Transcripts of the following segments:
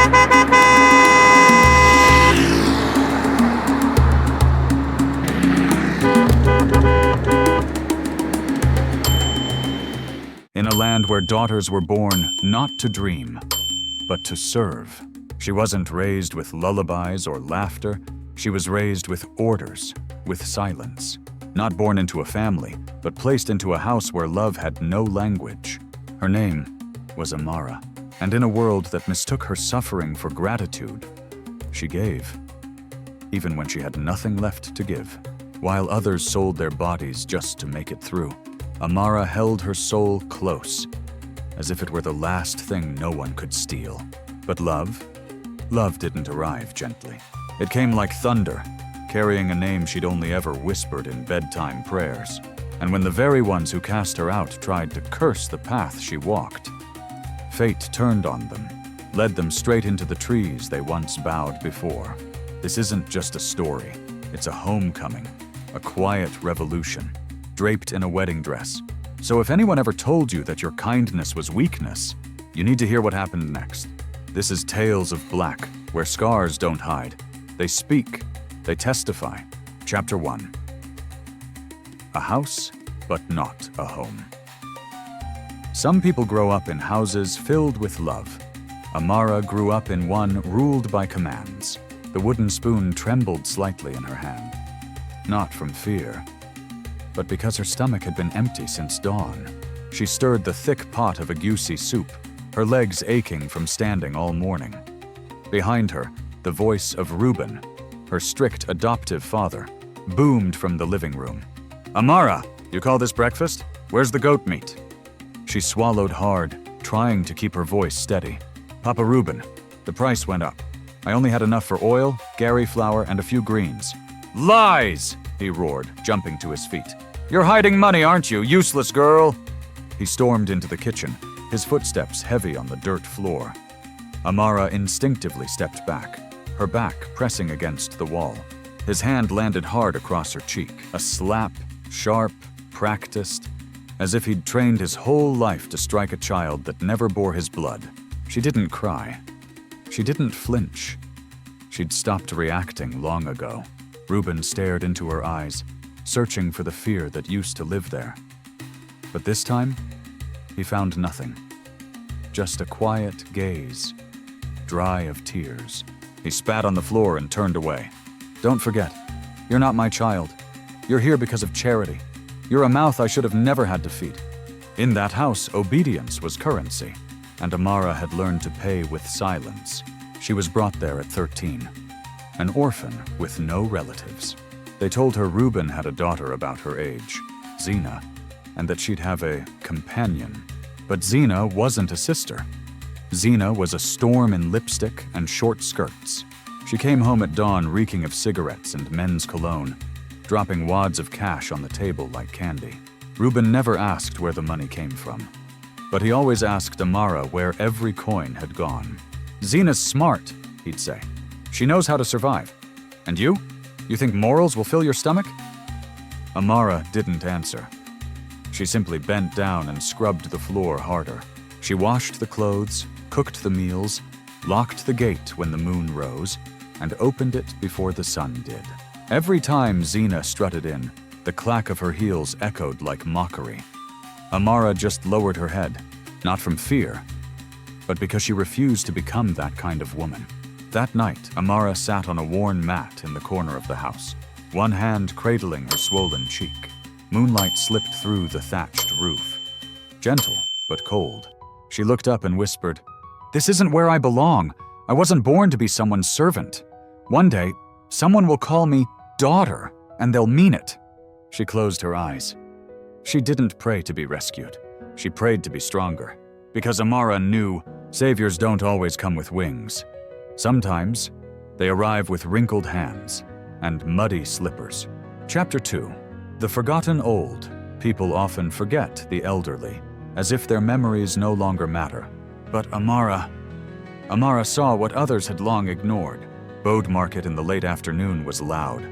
In a land where daughters were born not to dream, but to serve. She wasn't raised with lullabies or laughter. She was raised with orders, with silence. Not born into a family, but placed into a house where love had no language. Her name was Amara, and in a world that mistook her suffering for gratitude, she gave, even when she had nothing left to give. While others sold their bodies just to make it through, Amara held her soul close, as if it were the last thing no one could steal. But love didn't arrive gently. It came like thunder, carrying a name she'd only ever whispered in bedtime prayers. And when the very ones who cast her out tried to curse the path she walked, fate turned on them, led them straight into the trees they once bowed before. This isn't just a story. It's a homecoming, a quiet revolution, draped in a wedding dress. So if anyone ever told you that your kindness was weakness, you need to hear what happened next. This is Tales of Black, where scars don't hide. They speak, they testify. Chapter 1. A house, but not a home. Some people grow up in houses filled with love. Amara grew up in one ruled by commands. The wooden spoon trembled slightly in her hand. Not from fear, but because her stomach had been empty since dawn. She stirred the thick pot of agouti soup, her legs aching from standing all morning. Behind her, the voice of Reuben, her strict adoptive father, boomed from the living room. "Amara, you call this breakfast? Where's the goat meat?" She swallowed hard, trying to keep her voice steady. "Papa Reuben, the price went up. I only had enough for oil, Gary flour, and a few greens." "Lies!" he roared, jumping to his feet. "You're hiding money, aren't you, useless girl?" He stormed into the kitchen, his footsteps heavy on the dirt floor. Amara instinctively stepped back, her back pressing against the wall. His hand landed hard across her cheek, a slap, sharp, practiced, as if he'd trained his whole life to strike a child that never bore his blood. She didn't cry. She didn't flinch. She'd stopped reacting long ago. Reuben stared into her eyes, searching for the fear that used to live there. But this time, he found nothing. Just a quiet gaze, dry of tears. He spat on the floor and turned away. "Don't forget, you're not my child. You're here because of charity. You're a mouth I should have never had to feed." In that house, obedience was currency, and Amara had learned to pay with silence. She was brought there at 13, an orphan with no relatives. They told her Reuben had a daughter about her age, Zina, and that she'd have a companion. But Zina wasn't a sister. Zina was a storm in lipstick and short skirts. She came home at dawn reeking of cigarettes and men's cologne, dropping wads of cash on the table like candy. Reuben never asked where the money came from, but he always asked Amara where every coin had gone. "Zina's smart," he'd say. "She knows how to survive. And you? You think morals will fill your stomach?" Amara didn't answer. She simply bent down and scrubbed the floor harder. She washed the clothes, cooked the meals, locked the gate when the moon rose, and opened it before the sun did. Every time Zina strutted in, the clack of her heels echoed like mockery. Amara just lowered her head, not from fear, but because she refused to become that kind of woman. That night, Amara sat on a worn mat in the corner of the house, one hand cradling her swollen cheek. Moonlight slipped through the thatched roof. Gentle, but cold. She looked up and whispered, "This isn't where I belong. I wasn't born to be someone's servant. One day, someone will call me daughter, and they'll mean it." She closed her eyes. She didn't pray to be rescued. She prayed to be stronger, because Amara knew saviors don't always come with wings. Sometimes, they arrive with wrinkled hands and muddy slippers. Chapter 2. The forgotten old. People often forget the elderly, as if their memories no longer matter. But Amara saw what others had long ignored. Bode Market in the late afternoon was loud.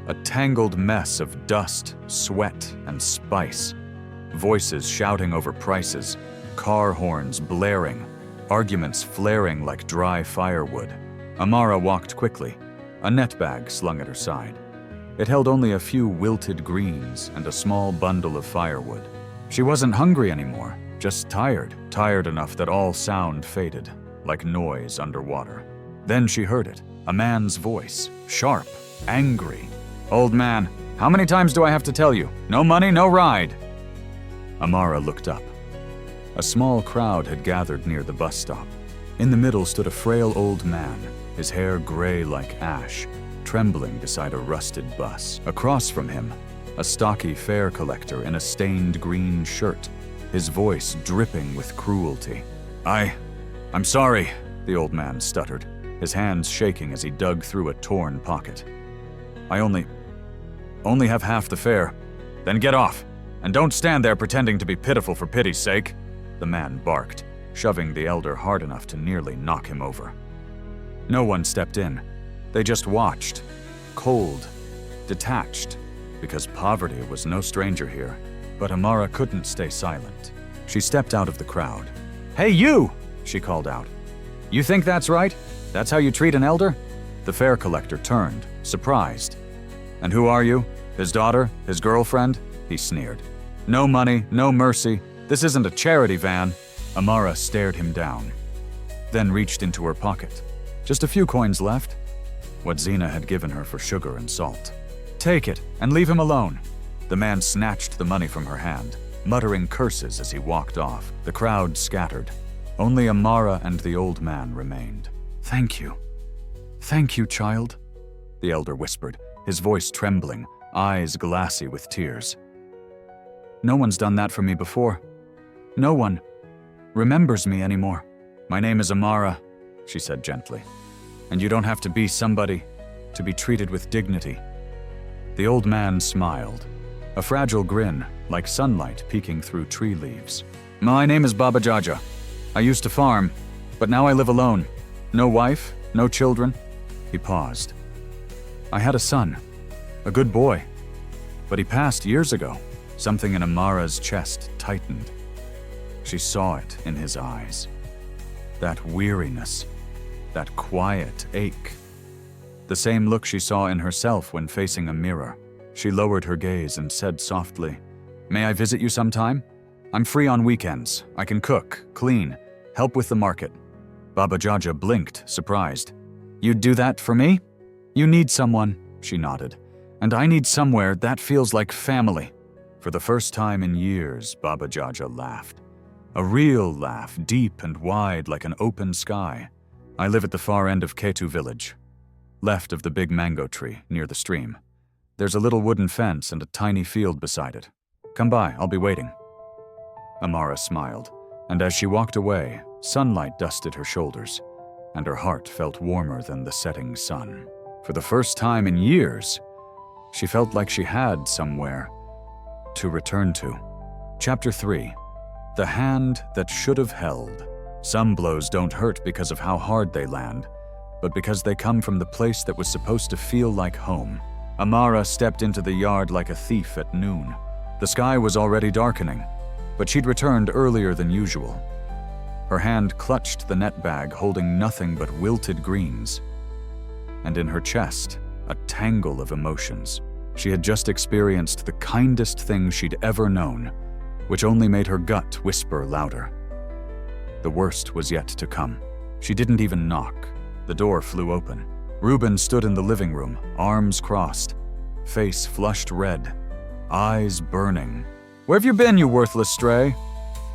A tangled mess of dust, sweat, and spice. Voices shouting over prices, car horns blaring, arguments flaring like dry firewood. Amara walked quickly, a net bag slung at her side. It held only a few wilted greens and a small bundle of firewood. She wasn't hungry anymore, just tired enough that all sound faded, like noise underwater. Then she heard it, a man's voice, sharp, angry. "Old man, how many times do I have to tell you? No money, no ride." Amara looked up. A small crowd had gathered near the bus stop. In the middle stood a frail old man, his hair gray like ash, trembling beside a rusted bus. Across from him, a stocky fare collector in a stained green shirt, his voice dripping with cruelty. I'm sorry," the old man stuttered, his hands shaking as he dug through a torn pocket. "I only have half the fare. Then get off, and don't stand there pretending to be pitiful for pity's sake," the man barked, shoving the elder hard enough to nearly knock him over. No one stepped in. They just watched, cold, detached, because poverty was no stranger here. But Amara couldn't stay silent. She stepped out of the crowd. "Hey, you!" she called out. "You think that's right? That's how you treat an elder?" The fare collector turned, surprised. "And who are you? His daughter? His girlfriend?" he sneered. "No money, no mercy. This isn't a charity van." Amara stared him down, then reached into her pocket. Just a few coins left. What Zena had given her for sugar and salt. "Take it, and leave him alone." The man snatched the money from her hand, muttering curses as he walked off. The crowd scattered. Only Amara and the old man remained. Thank you, child," the elder whispered, his voice trembling, eyes glassy with tears. "No one's done that for me before. No one remembers me anymore." "My name is Amara," she said gently, "and you don't have to be somebody to be treated with dignity." The old man smiled, a fragile grin like sunlight peeking through tree leaves. "My name is Baba Jaja. I used to farm, but now I live alone. No wife, no children." He paused. "I had a son, a good boy, but he passed years ago." Something in Amara's chest tightened. She saw it in his eyes. That weariness, that quiet ache. The same look she saw in herself when facing a mirror. She lowered her gaze and said softly, "May I visit you sometime? I'm free on weekends. I can cook, clean, help with the market." Baba Jaja blinked, surprised. "You'd do that for me?" "You need someone," she nodded. "And I need somewhere that feels like family." For the first time in years, Baba Jaja laughed. A real laugh, deep and wide like an open sky. "I live at the far end of Ketu village, left of the big mango tree near the stream. There's a little wooden fence and a tiny field beside it. Come by, I'll be waiting." Amara smiled, and as she walked away, sunlight dusted her shoulders, and her heart felt warmer than the setting sun. For the first time in years, she felt like she had somewhere to return to. Chapter 3. The Hand That Should Have Held. Some blows don't hurt because of how hard they land, but because they come from the place that was supposed to feel like home. Amara stepped into the yard like a thief at noon. The sky was already darkening, but she'd returned earlier than usual. Her hand clutched the net bag holding nothing but wilted greens, and in her chest, a tangle of emotions. She had just experienced the kindest thing she'd ever known, which only made her gut whisper louder. The worst was yet to come. She didn't even knock. The door flew open. Reuben stood in the living room, arms crossed, face flushed red, eyes burning. "Where have you been, you worthless stray?"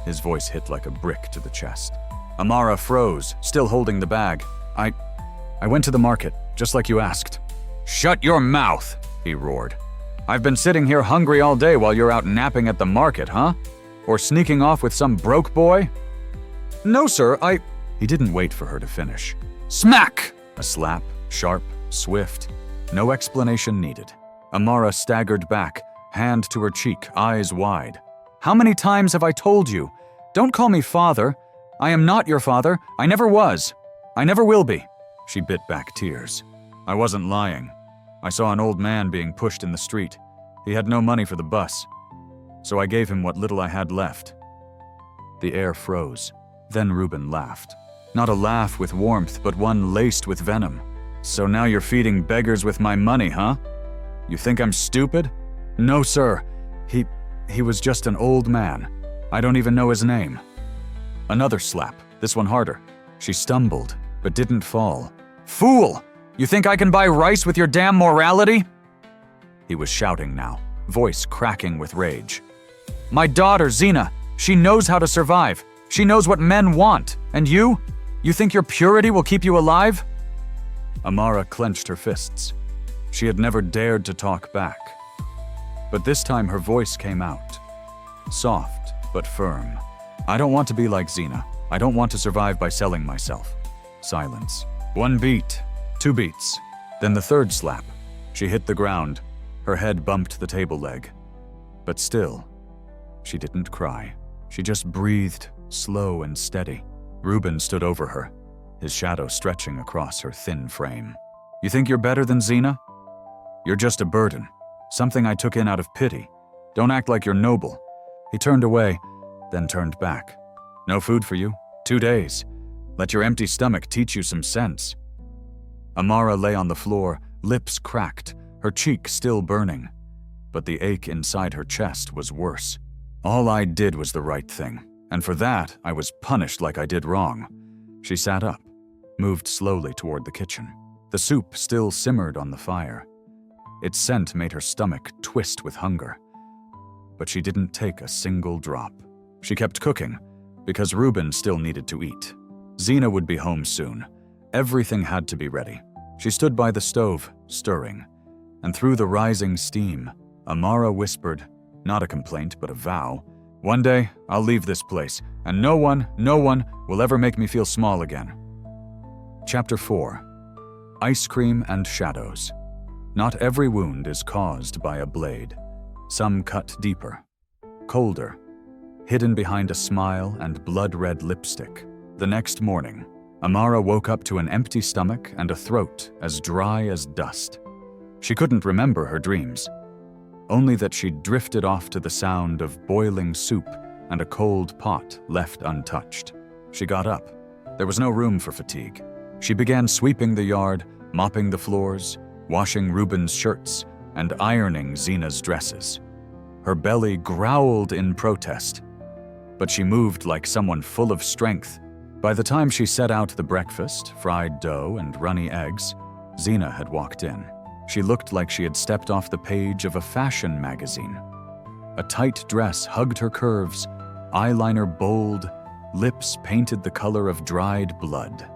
His voice hit like a brick to the chest. Amara froze, still holding the bag. I went to the market, just like you asked." "Shut your mouth," he roared. "I've been sitting here hungry all day while you're out napping at the market, huh? Or sneaking off with some broke boy?" "No, sir, He didn't wait for her to finish. Smack! A slap, sharp, swift. No explanation needed. Amara staggered back, hand to her cheek, eyes wide. "How many times have I told you? Don't call me father. I am not your father. I never was. I never will be." She bit back tears. "I wasn't lying. I saw an old man being pushed in the street. He had no money for the bus, so I gave him what little I had left." The air froze. Then Reuben laughed. Not a laugh with warmth, but one laced with venom. So now you're feeding beggars with my money, huh? You think I'm stupid? No, sir. He was just an old man. I don't even know his name. Another slap, this one harder. She stumbled, but didn't fall. Fool! You think I can buy rice with your damn morality? He was shouting now, voice cracking with rage. My daughter, Zena, she knows how to survive. She knows what men want. And you? You think your purity will keep you alive? Amara clenched her fists. She had never dared to talk back. But this time her voice came out. Soft, but firm. I don't want to be like Zena. I don't want to survive by selling myself. Silence. One beat, two beats, then the third slap. She hit the ground. Her head bumped the table leg. But still, she didn't cry. She just breathed, slow and steady. Reuben stood over her, his shadow stretching across her thin frame. You think you're better than Zena? You're just a burden. Something I took in out of pity. Don't act like you're noble. He turned away, then turned back. No food for you. 2 days. Let your empty stomach teach you some sense. Amara lay on the floor, lips cracked, her cheek still burning. But the ache inside her chest was worse. All I did was the right thing, and for that I was punished like I did wrong. She sat up, moved slowly toward the kitchen. The soup still simmered on the fire. Its scent made her stomach twist with hunger. But she didn't take a single drop. She kept cooking, because Reuben still needed to eat. Zena would be home soon. Everything had to be ready. She stood by the stove, stirring. And through the rising steam, Amara whispered, not a complaint but a vow, one day I'll leave this place, and no one will ever make me feel small again. Chapter 4. Ice Cream and Shadows. Not every wound is caused by a blade. Some cut deeper, colder, hidden behind a smile and blood-red lipstick. The next morning, Amara woke up to an empty stomach and a throat as dry as dust. She couldn't remember her dreams, only that she'd drifted off to the sound of boiling soup and a cold pot left untouched. She got up. There was no room for fatigue. She began sweeping the yard, mopping the floors, washing Reuben's shirts, and ironing Zena's dresses. Her belly growled in protest, but she moved like someone full of strength. By the time she set out the breakfast, fried dough and runny eggs, Zena had walked in. She looked like she had stepped off the page of a fashion magazine. A tight dress hugged her curves, eyeliner bold, lips painted the color of dried blood.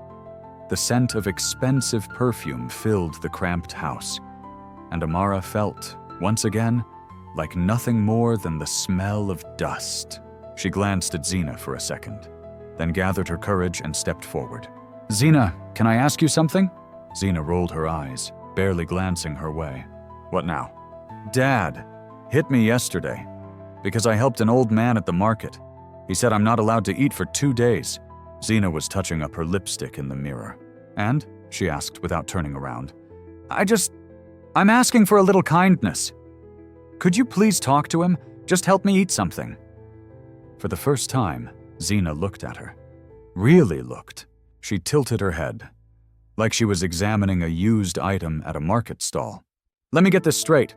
The scent of expensive perfume filled the cramped house, and Amara felt, once again, like nothing more than the smell of dust. She glanced at Zena for a second, then gathered her courage and stepped forward. Zena, can I ask you something? Zena rolled her eyes, barely glancing her way. What now? Dad hit me yesterday because I helped an old man at the market. He said I'm not allowed to eat for 2 days. Zena was touching up her lipstick in the mirror. And? She asked without turning around. I'm asking for a little kindness. Could you please talk to him? Just help me eat something. For the first time, Zena looked at her. Really looked. She tilted her head, like she was examining a used item at a market stall. Let me get this straight.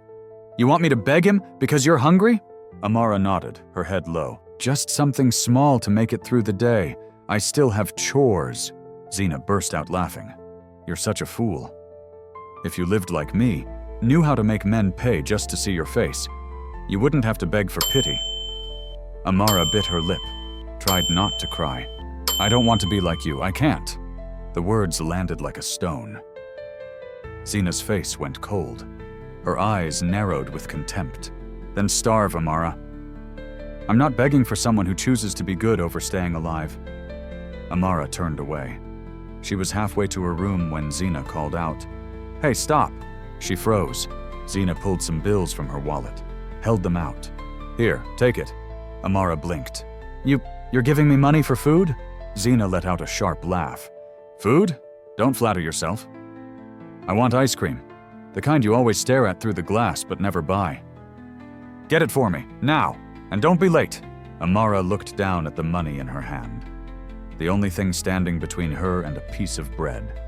You want me to beg him because you're hungry? Amara nodded, her head low. Just something small to make it through the day. I still have chores. Zena burst out laughing. You're such a fool. If you lived like me, knew how to make men pay just to see your face, you wouldn't have to beg for pity. Amara bit her lip, tried not to cry. I don't want to be like you, I can't. The words landed like a stone. Zena's face went cold. Her eyes narrowed with contempt. Then starve, Amara. I'm not begging for someone who chooses to be good over staying alive. Amara turned away. She was halfway to her room when Zena called out. Hey, stop! She froze. Zena pulled some bills from her wallet, held them out. Here, take it. Amara blinked. You're giving me money for food? Zena let out a sharp laugh. Food? Don't flatter yourself. I want ice cream. The kind you always stare at through the glass but never buy. Get it for me, now, and don't be late. Amara looked down at the money in her hand. the only thing standing between her and a piece of bread.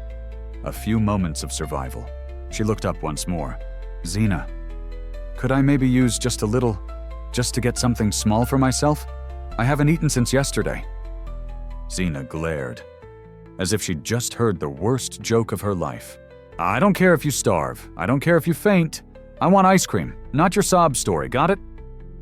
A few moments of survival. She looked up once more. Zena, could I maybe use just a little, just to get something small for myself? I haven't eaten since yesterday. Zena glared, as if she'd just heard the worst joke of her life. I don't care if you starve. I don't care if you faint. I want ice cream, not your sob story, got it?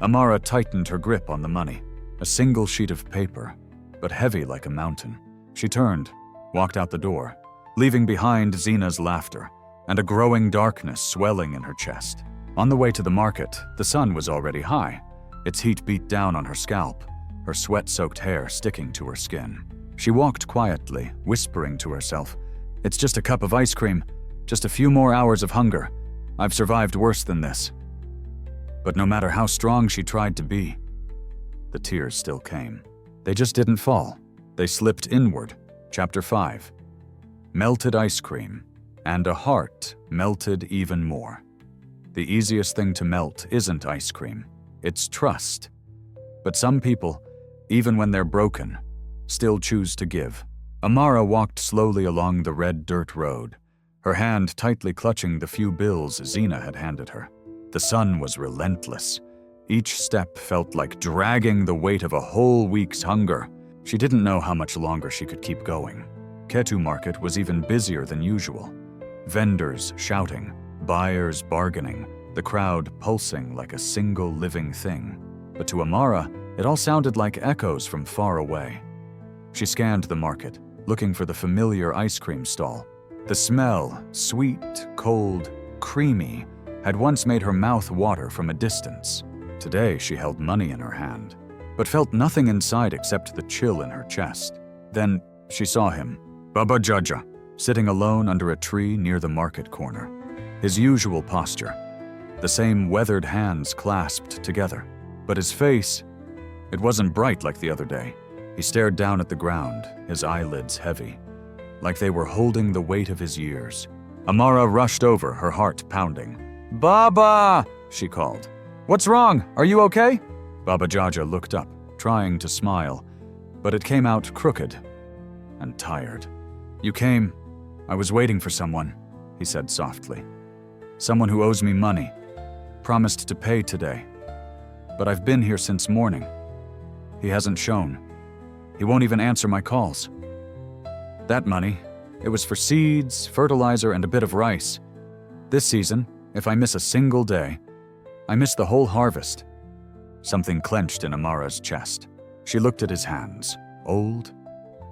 Amara tightened her grip on the money. A single sheet of paper, but heavy like a mountain. She turned, walked out the door, leaving behind Zena's laughter and a growing darkness swelling in her chest. On the way to the market, the sun was already high. Its heat beat down on her scalp, her sweat-soaked hair sticking to her skin. She walked quietly, whispering to herself, "It's just a cup of ice cream, just a few more hours of hunger. I've survived worse than this." But no matter how strong she tried to be, the tears still came. They just didn't fall. They slipped inward. Chapter 5. Melted ice cream, and a heart melted even more. The easiest thing to melt isn't ice cream, it's trust. But some people, even when they're broken, still choose to give. Amara walked slowly along the red dirt road, her hand tightly clutching the few bills Zena had handed her. The sun was relentless. Each step felt like dragging the weight of a whole week's hunger. She didn't know how much longer she could keep going. Ketu Market was even busier than usual. Vendors shouting, buyers bargaining, the crowd pulsing like a single living thing. But to Amara, it all sounded like echoes from far away. She scanned the market, looking for the familiar ice cream stall. The smell, sweet, cold, creamy, had once made her mouth water from a distance. Today she held money in her hand, but felt nothing inside except the chill in her chest. Then she saw him, Baba Jaja, sitting alone under a tree near the market corner. His usual posture, the same weathered hands clasped together. But his face, it wasn't bright like the other day. He stared down at the ground, his eyelids heavy, like they were holding the weight of his years. Amara rushed over, her heart pounding. "Baba!" she called. "What's wrong? Are you okay?" Baba Jaja looked up, trying to smile, but it came out crooked and tired. "You came. I was waiting for someone," he said softly. "Someone who owes me money. Promised to pay today. But I've been here since morning. He hasn't shown. He won't even answer my calls. That money, it was for seeds, fertilizer, and a bit of rice. This season, if I miss a single day, I miss the whole harvest." Something clenched in Amara's chest. She looked at his hands, old,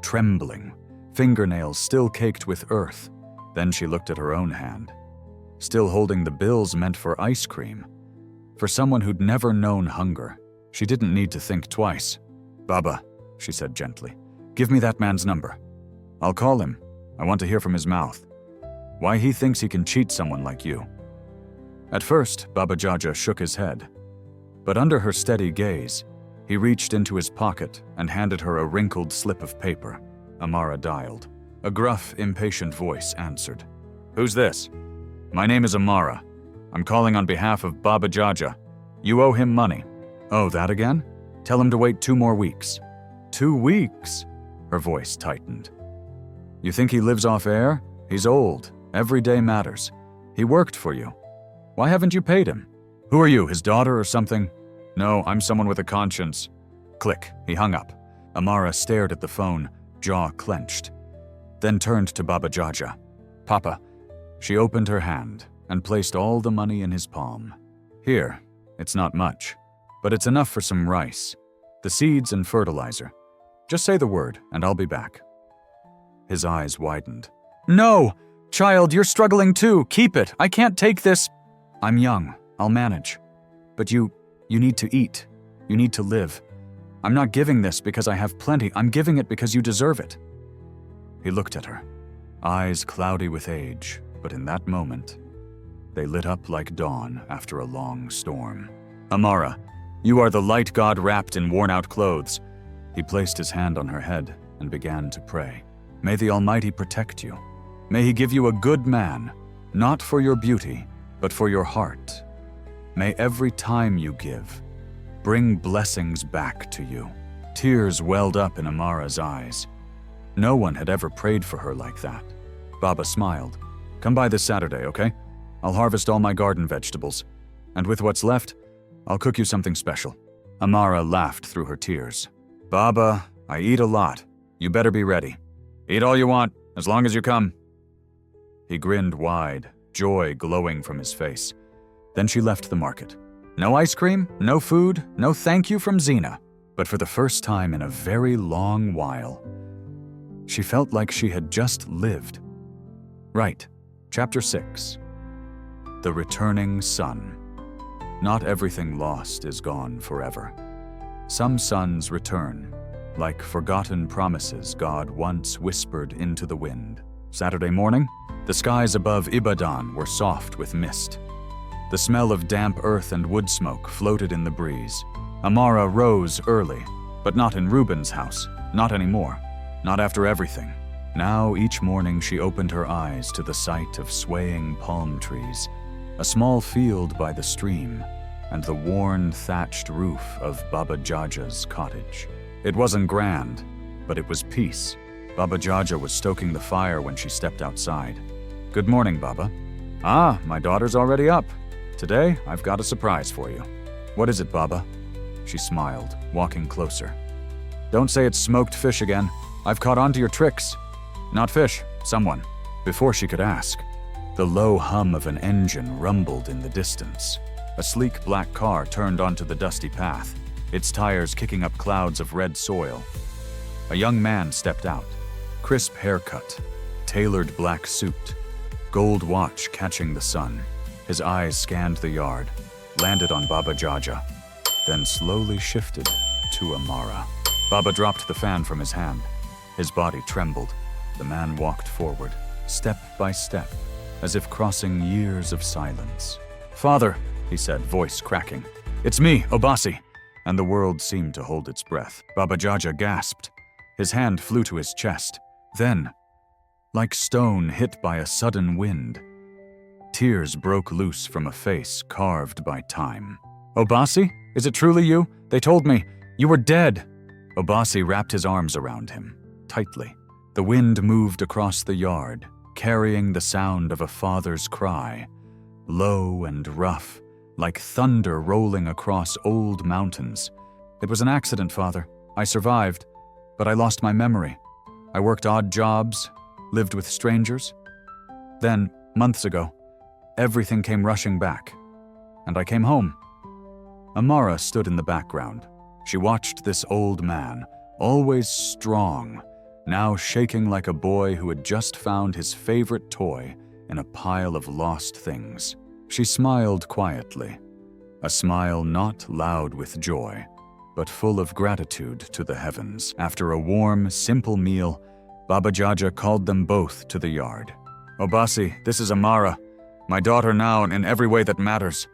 trembling, fingernails still caked with earth. Then she looked at her own hand, still holding the bills meant for ice cream. For someone who'd never known hunger, she didn't need to think twice. "Baba," she said gently, "give me that man's number. I'll call him. I want to hear from his mouth. Why he thinks he can cheat someone like you." At first, Baba Jaja shook his head. But under her steady gaze, he reached into his pocket and handed her a wrinkled slip of paper. Amara dialed. A gruff, impatient voice answered. "Who's this?" "My name is Amara. I'm calling on behalf of Baba Jaja. You owe him money." "Oh, that again? Tell him to wait 2 more weeks." 2 weeks? Her voice tightened. "You think he lives off air? He's old. Every day matters. He worked for you. Why haven't you paid him? Who are you, his daughter or something?" "No, I'm someone with a conscience." Click, he hung up. Amara stared at the phone, jaw clenched, then turned to Baba Jaja. "Papa." She opened her hand and placed all the money in his palm. "Here, it's not much, but it's enough for some rice, the seeds and fertilizer. Just say the word and I'll be back." His eyes widened. "No! Child, you're struggling too. Keep it. I can't take this." "I'm young. I'll manage. But you need to eat. You need to live. I'm not giving this because I have plenty. I'm giving it because you deserve it." He looked at her, eyes cloudy with age, but in that moment, they lit up like dawn after a long storm. "Amara, you are the light god wrapped in worn-out clothes." He placed his hand on her head and began to pray. "May the Almighty protect you. May He give you a good man, not for your beauty, but for your heart. May every time you give, bring blessings back to you." Tears welled up in Amara's eyes. No one had ever prayed for her like that. Baba smiled. "Come by this Saturday, okay? I'll harvest all my garden vegetables. And with what's left, I'll cook you something special." Amara laughed through her tears. "Baba, I eat a lot. You better be ready. Eat all you want, as long as you come." He grinned wide, joy glowing from his face. Then she left the market. No ice cream, no food, no thank you from Zena. But for the first time in a very long while, she felt like she had just lived. Right, Chapter 6. The Returning Sun. Not everything lost is gone forever. Some suns return, like forgotten promises God once whispered into the wind. Saturday morning, the skies above Ibadan were soft with mist. The smell of damp earth and wood smoke floated in the breeze. Amara rose early, but not in Reuben's house, not anymore, not after everything. Now each morning she opened her eyes to the sight of swaying palm trees, a small field by the stream, and the worn thatched roof of Baba Jaja's cottage. It wasn't grand, but it was peace. Baba Jaja was stoking the fire when she stepped outside. "Good morning, Baba." "Ah, my daughter's already up. Today, I've got a surprise for you." "What is it, Baba?" She smiled, walking closer. "Don't say it's smoked fish again. I've caught on to your tricks." "Not fish, someone." Before she could ask, the low hum of an engine rumbled in the distance. A sleek black car turned onto the dusty path, its tires kicking up clouds of red soil. A young man stepped out, crisp haircut, tailored black suit, gold watch catching the sun. His eyes scanned the yard, landed on Baba Jaja, then slowly shifted to Amara. Baba dropped the fan from his hand. His body trembled. The man walked forward, step by step, as if crossing years of silence. "Father," he said, voice cracking. "It's me, Obasi." And the world seemed to hold its breath. Baba Jaja gasped. His hand flew to his chest. Then, like stone hit by a sudden wind, tears broke loose from a face carved by time. "Obasi? Is it truly you? They told me you were dead." Obasi wrapped his arms around him, tightly. The wind moved across the yard, carrying the sound of a father's cry, low and rough, like thunder rolling across old mountains. "It was an accident, Father. I survived, but I lost my memory. I worked odd jobs, lived with strangers. Then, months ago, everything came rushing back, and I came home." Amara stood in the background. She watched this old man, always strong, now shaking like a boy who had just found his favorite toy in a pile of lost things. She smiled quietly, a smile not loud with joy, but full of gratitude to the heavens. After a warm, simple meal, Baba Jaja called them both to the yard. "Obasi, this is Amara, my daughter now in every way that matters."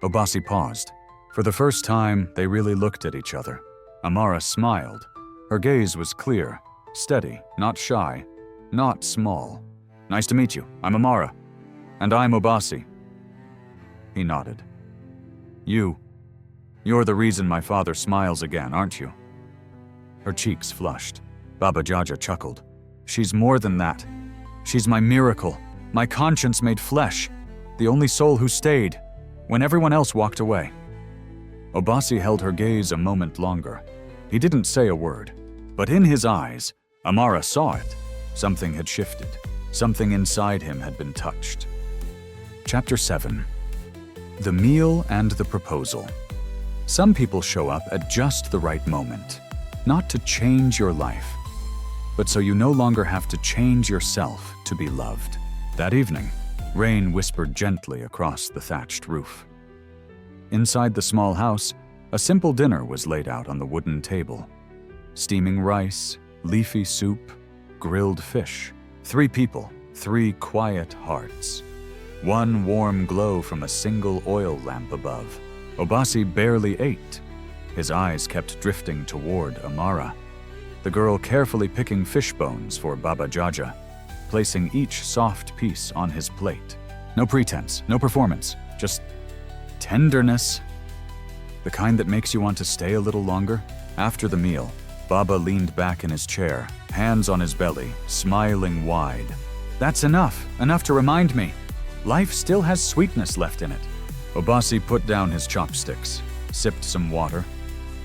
Obasi paused. For the first time, they really looked at each other. Amara smiled. Her gaze was clear, steady, not shy, not small. "Nice to meet you. I'm Amara. And I'm Obasi." He nodded. You're the reason my father smiles again, aren't you?" Her cheeks flushed. Baba Jaja chuckled. "She's more than that. She's my miracle, my conscience made flesh, the only soul who stayed when everyone else walked away." Obasi held her gaze a moment longer. He didn't say a word, but in his eyes, Amara saw it. Something had shifted. Something inside him had been touched. Chapter 7. The Meal and the Proposal. Some people show up at just the right moment, not to change your life, but so you no longer have to change yourself to be loved. That evening, rain whispered gently across the thatched roof. Inside the small house, a simple dinner was laid out on the wooden table. Steaming rice, leafy soup, grilled fish. 3 people, 3 quiet hearts. One warm glow from a single oil lamp above. Obasi barely ate. His eyes kept drifting toward Amara, the girl carefully picking fish bones for Baba Jaja, placing each soft piece on his plate. No pretense, no performance, just tenderness. The kind that makes you want to stay a little longer. After the meal, Baba leaned back in his chair, hands on his belly, smiling wide. That's enough to remind me. Life still has sweetness left in it. Obasi put down his chopsticks, sipped some water,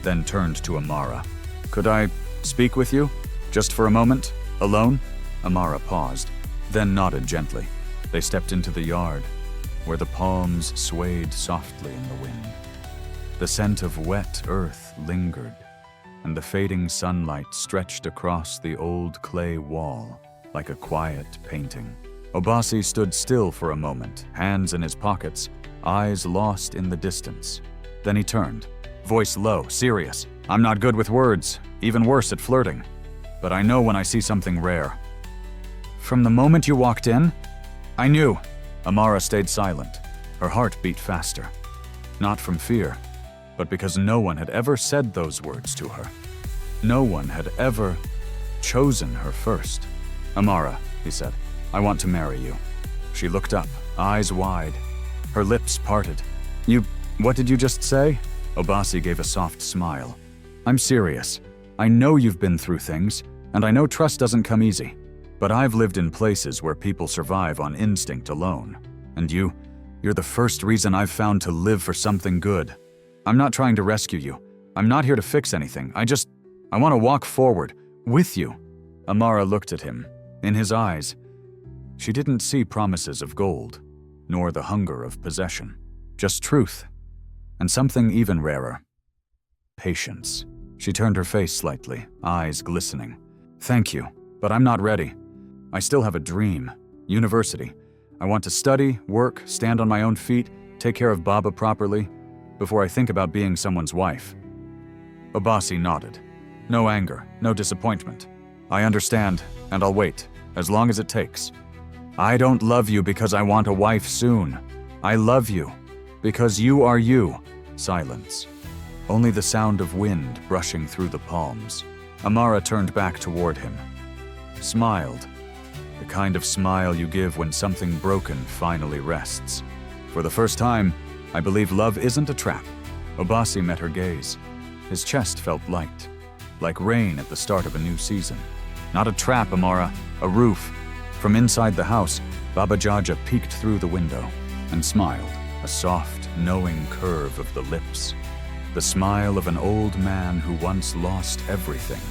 then turned to Amara. Could I speak with you? Just for a moment? Alone? Amara paused, then nodded gently. They stepped into the yard, where the palms swayed softly in the wind. The scent of wet earth lingered, and the fading sunlight stretched across the old clay wall like a quiet painting. Obasi stood still for a moment, hands in his pockets, eyes lost in the distance. Then he turned, voice low, serious. I'm not good with words, even worse at flirting, but I know when I see something rare. From the moment you walked in, I knew. Amara stayed silent. Her heart beat faster. Not from fear, but because no one had ever said those words to her. No one had ever chosen her first. Amara, he said, I want to marry you. She looked up, eyes wide. Her lips parted. What did you just say? Obasi gave a soft smile. I'm serious. I know you've been through things, and I know trust doesn't come easy. But I've lived in places where people survive on instinct alone. And you're the first reason I've found to live for something good. I'm not trying to rescue you. I'm not here to fix anything. I want to walk forward, with you. Amara looked at him. In his eyes, she didn't see promises of gold, nor the hunger of possession. Just truth, and something even rarer. Patience. She turned her face slightly, eyes glistening. Thank you, but I'm not ready. I still have a dream. University. I want to study, work, stand on my own feet, take care of Baba properly, before I think about being someone's wife. Obasi nodded. No anger, no disappointment. I understand, and I'll wait, as long as it takes. I don't love you because I want a wife soon. I love you because you are you. Silence. Only the sound of wind brushing through the palms. Amara turned back toward him. Smiled. The kind of smile you give when something broken finally rests. For the first time, I believe love isn't a trap. Obasi met her gaze. His chest felt light, like rain at the start of a new season. Not a trap, Amara, a roof. From inside the house, Baba Jaja peeked through the window and smiled, a soft, knowing curve of the lips. The smile of an old man who once lost everything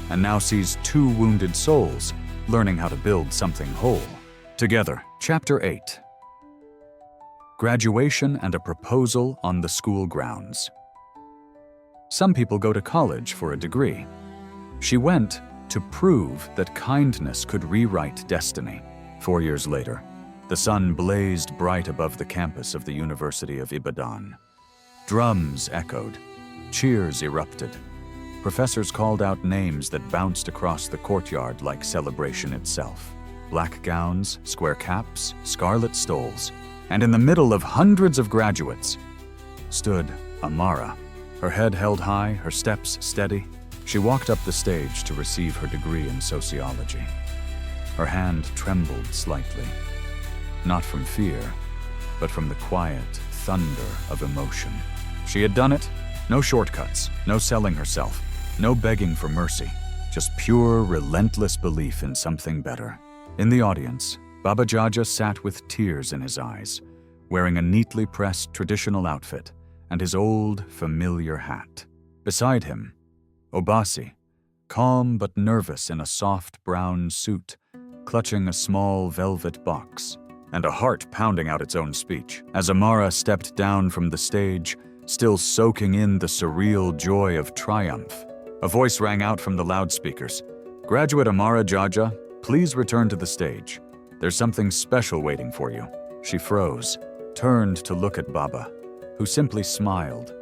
and now sees two wounded souls learning how to build something whole. Together, Chapter 8. Graduation and a proposal on the school grounds. Some people go to college for a degree. She went to prove that kindness could rewrite destiny. 4 years later, the sun blazed bright above the campus of the University of Ibadan. Drums echoed, cheers erupted. Professors called out names that bounced across the courtyard like celebration itself. Black gowns, square caps, scarlet stoles. And in the middle of hundreds of graduates stood Amara. Her head held high, her steps steady. She walked up the stage to receive her degree in sociology. Her hand trembled slightly, not from fear, but from the quiet thunder of emotion. She had done it. No shortcuts, no selling herself, no begging for mercy, just pure, relentless belief in something better. In the audience, Baba Jaja sat with tears in his eyes, wearing a neatly pressed traditional outfit and his old, familiar hat. Beside him, Obasi, calm but nervous in a soft brown suit, clutching a small velvet box, and a heart pounding out its own speech. As Amara stepped down from the stage, still soaking in the surreal joy of triumph, a voice rang out from the loudspeakers. Graduate Amara Jaja, please return to the stage. There's something special waiting for you. She froze, turned to look at Baba, who simply smiled.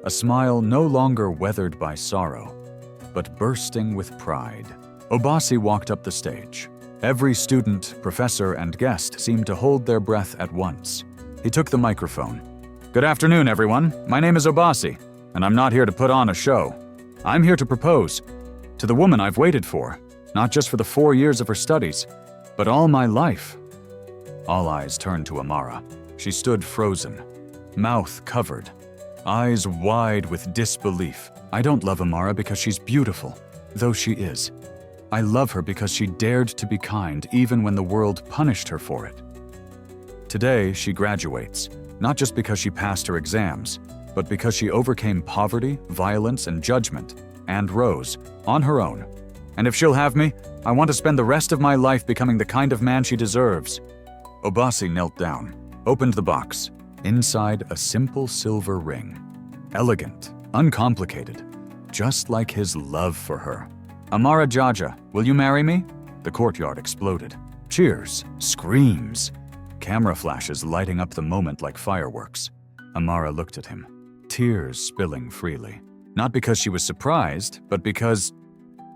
A smile no longer weathered by sorrow, but bursting with pride. Obasi walked up the stage. Every student, professor, and guest seemed to hold their breath at once. He took the microphone. Good afternoon, everyone. My name is Obasi, and I'm not here to put on a show. I'm here to propose to the woman I've waited for, not just for the 4 years of her studies, but all my life. All eyes turned to Amara. She stood frozen, mouth covered, eyes wide with disbelief. I don't love Amara because she's beautiful. though she is. I love her because she dared to be kind even when the world punished her for it. Today, she graduates, not just because she passed her exams, but because she overcame poverty, violence, and judgment, and rose, on her own. And if she'll have me, I want to spend the rest of my life becoming the kind of man she deserves. Obasi knelt down, opened the box. Inside, a simple silver ring. Elegant, uncomplicated, just like his love for her. Amara Jaja, will you marry me? The courtyard exploded. Cheers, screams, camera flashes lighting up the moment like fireworks. Amara looked at him, tears spilling freely. Not because she was surprised, but because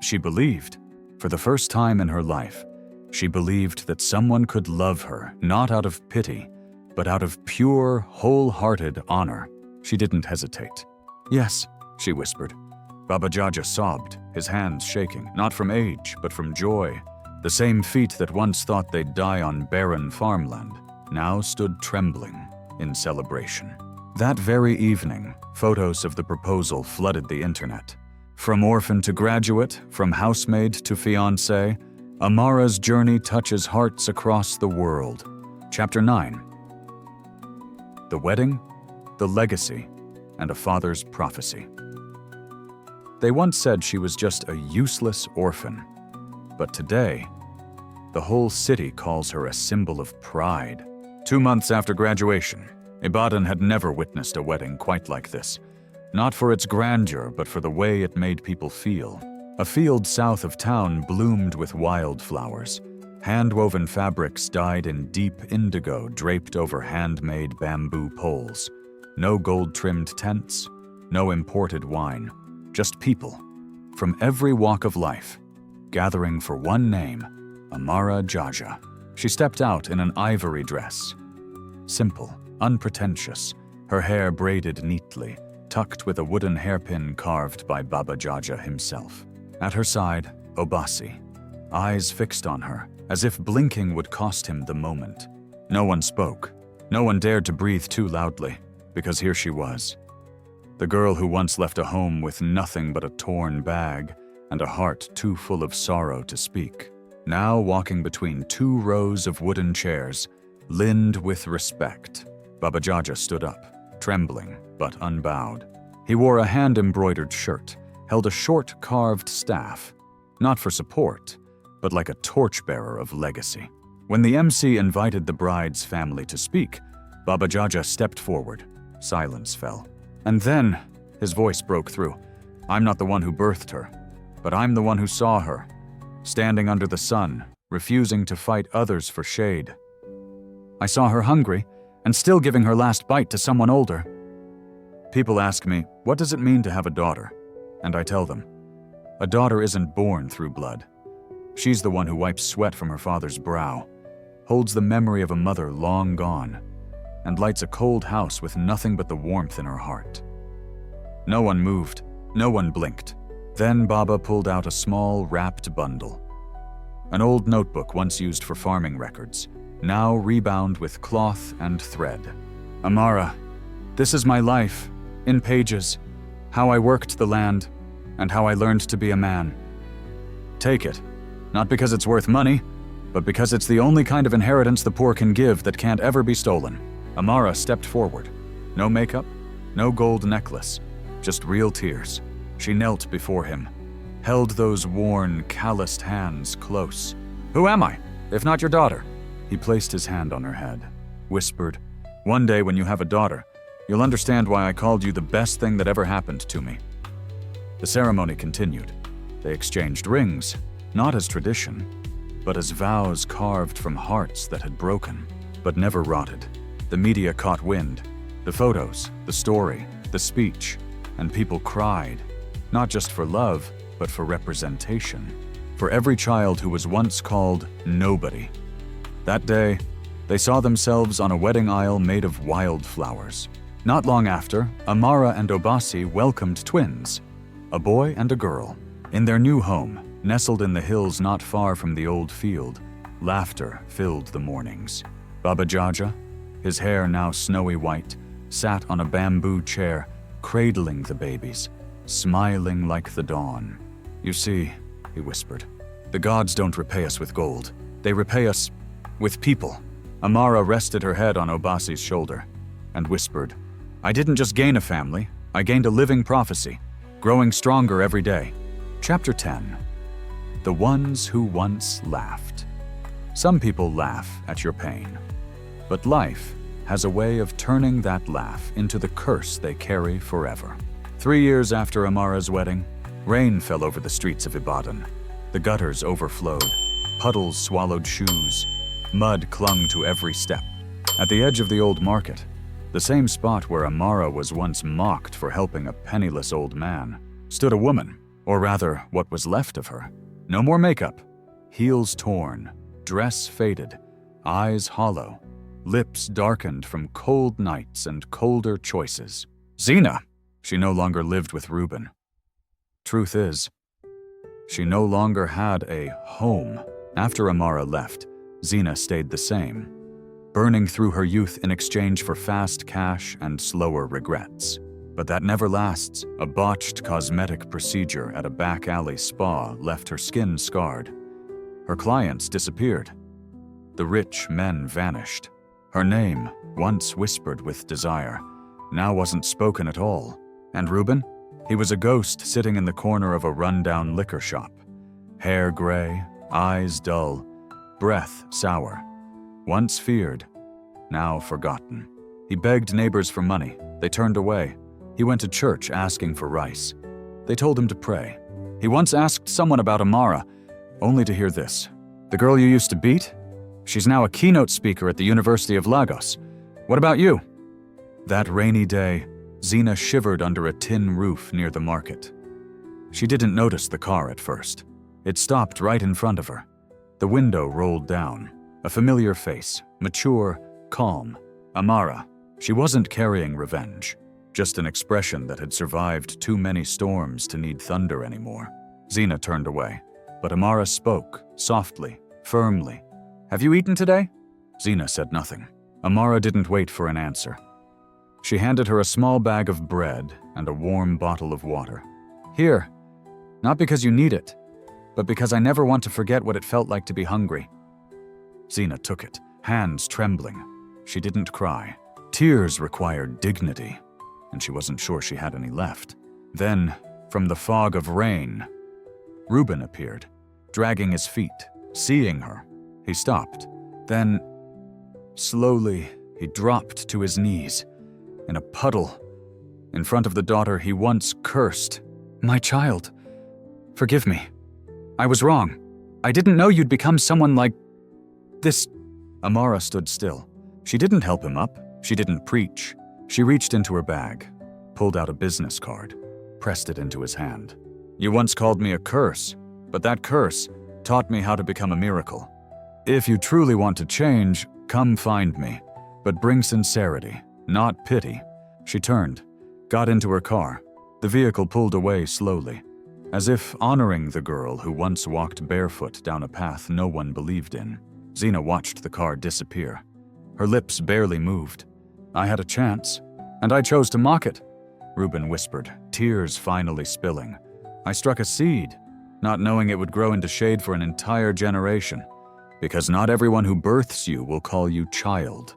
she believed. For the first time in her life, she believed that someone could love her, not out of pity, but out of pure, wholehearted honor. She didn't hesitate. Yes, she whispered. Baba Jaja sobbed, his hands shaking, not from age, but from joy. The same feet that once thought they'd die on barren farmland now stood trembling in celebration. That very evening, photos of the proposal flooded the internet. From orphan to graduate, from housemaid to fiancé, Amara's journey touches hearts across the world. Chapter 9. The wedding, the legacy, and a father's prophecy. They once said she was just a useless orphan, but today, the whole city calls her a symbol of pride. 2 months after graduation, Ibadan had never witnessed a wedding quite like this. Not for its grandeur, but for the way it made people feel. A field south of town bloomed with wildflowers. Hand-woven fabrics dyed in deep indigo draped over handmade bamboo poles. No gold-trimmed tents, no imported wine. Just people, from every walk of life, gathering for one name, Amara Jaja. She stepped out in an ivory dress. Simple, unpretentious, her hair braided neatly, tucked with a wooden hairpin carved by Baba Jaja himself. At her side, Obasi, eyes fixed on her, as if blinking would cost him the moment. No one spoke. No one dared to breathe too loudly, because here she was. The girl who once left a home with nothing but a torn bag and a heart too full of sorrow to speak, now walking between 2 rows of wooden chairs, linned with respect. Baba Jaja stood up, trembling but unbowed. He wore a hand-embroidered shirt, held a short carved staff, not for support, but like a torchbearer of legacy. When the MC invited the bride's family to speak, Baba Jaja stepped forward. Silence fell. And then, his voice broke through. I'm not the one who birthed her, but I'm the one who saw her, standing under the sun, refusing to fight others for shade. I saw her hungry, and still giving her last bite to someone older. People ask me, what does it mean to have a daughter? And I tell them, a daughter isn't born through blood. She's the one who wipes sweat from her father's brow, holds the memory of a mother long gone, and lights a cold house with nothing but the warmth in her heart. No one moved, no one blinked. Then Baba pulled out a small, wrapped bundle. An old notebook once used for farming records, now rebound with cloth and thread. Amara, this is my life, in pages, how I worked the land, and how I learned to be a man. Take it, not because it's worth money, but because it's the only kind of inheritance the poor can give that can't ever be stolen. Amara stepped forward. No makeup, no gold necklace, just real tears. She knelt before him, held those worn, calloused hands close. Who am I, if not your daughter? He placed his hand on her head, whispered, one day when you have a daughter, you'll understand why I called you the best thing that ever happened to me. The ceremony continued. They exchanged rings, not as tradition, but as vows carved from hearts that had broken, but never rotted. The media caught wind. The photos, the story, the speech, and people cried, not just for love, but for representation, for every child who was once called nobody. That day, they saw themselves on a wedding aisle made of wildflowers. Not long after, Amara and Obasi welcomed twins, a boy and a girl. In their new home, nestled in the hills not far from the old field, laughter filled the mornings. Baba Jaja, his hair now snowy white, sat on a bamboo chair, cradling the babies, smiling like the dawn. "You see," he whispered, "the gods don't repay us with gold. They repay us with people." Amara rested her head on Obasi's shoulder and whispered, "I didn't just gain a family, I gained a living prophecy, growing stronger every day." Chapter 10. The Ones Who Once Laughed. Some people laugh at your pain, but life has a way of turning that laugh into the curse they carry forever. 3 years after Amara's wedding, rain fell over the streets of Ibadan. The gutters overflowed, puddles swallowed shoes, mud clung to every step. At the edge of the old market, the same spot where Amara was once mocked for helping a penniless old man, stood a woman, or rather, what was left of her. No more makeup, heels torn, dress faded, eyes hollow, lips darkened from cold nights and colder choices. Zina! She no longer lived with Reuben. Truth is, she no longer had a home. After Amara left, Zina stayed the same, burning through her youth in exchange for fast cash and slower regrets. But that never lasts. A botched cosmetic procedure at a back alley spa left her skin scarred. Her clients disappeared. The rich men vanished. Her name, once whispered with desire, now wasn't spoken at all. And Reuben? He was a ghost sitting in the corner of a rundown liquor shop. Hair gray, eyes dull, breath sour. Once feared, now forgotten. He begged neighbors for money. They turned away. He went to church asking for rice. They told him to pray. He once asked someone about Amara, only to hear this. "The girl you used to beat? She's now a keynote speaker at the University of Lagos. What about you?" That rainy day, Zina shivered under a tin roof near the market. She didn't notice the car at first. It stopped right in front of her. The window rolled down. A familiar face, mature, calm. Amara. She wasn't carrying revenge, just an expression that had survived too many storms to need thunder anymore. Zina turned away, but Amara spoke, softly, firmly. "Have you eaten today?" Zina said nothing. Amara didn't wait for an answer. She handed her a small bag of bread and a warm bottle of water. "Here, not because you need it, but because I never want to forget what it felt like to be hungry." Zina took it, hands trembling. She didn't cry. Tears required dignity, and she wasn't sure she had any left. Then, from the fog of rain, Reuben appeared, dragging his feet. Seeing her, he stopped. Then, slowly, he dropped to his knees, in a puddle, in front of the daughter he once cursed. "My child, forgive me. I was wrong. I didn't know you'd become someone like this." Amara stood still. She didn't help him up. She didn't preach. She reached into her bag, pulled out a business card, pressed it into his hand. "You once called me a curse, but that curse taught me how to become a miracle. If you truly want to change, come find me, but bring sincerity, not pity." She turned, got into her car. The vehicle pulled away slowly, as if honoring the girl who once walked barefoot down a path no one believed in. Zina watched the car disappear. Her lips barely moved. "I had a chance, and I chose to mock it," Reuben whispered, tears finally spilling. "I struck a seed, not knowing it would grow into shade for an entire generation. Because not everyone who births you will call you child.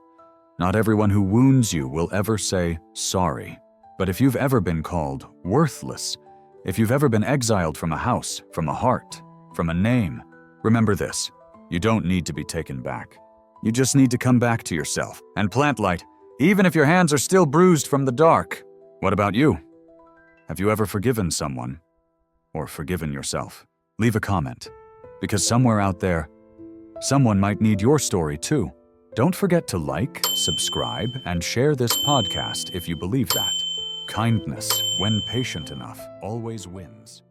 Not everyone who wounds you will ever say sorry. But if you've ever been called worthless, if you've ever been exiled from a house, from a heart, from a name, remember this: you don't need to be taken back. You just need to come back to yourself and plant light, even if your hands are still bruised from the dark." What about you? Have you ever forgiven someone? Or forgiven yourself? Leave a comment, because somewhere out there, someone might need your story too. Don't forget to like, subscribe, and share this podcast if you believe that. Kindness, when patient enough, always wins.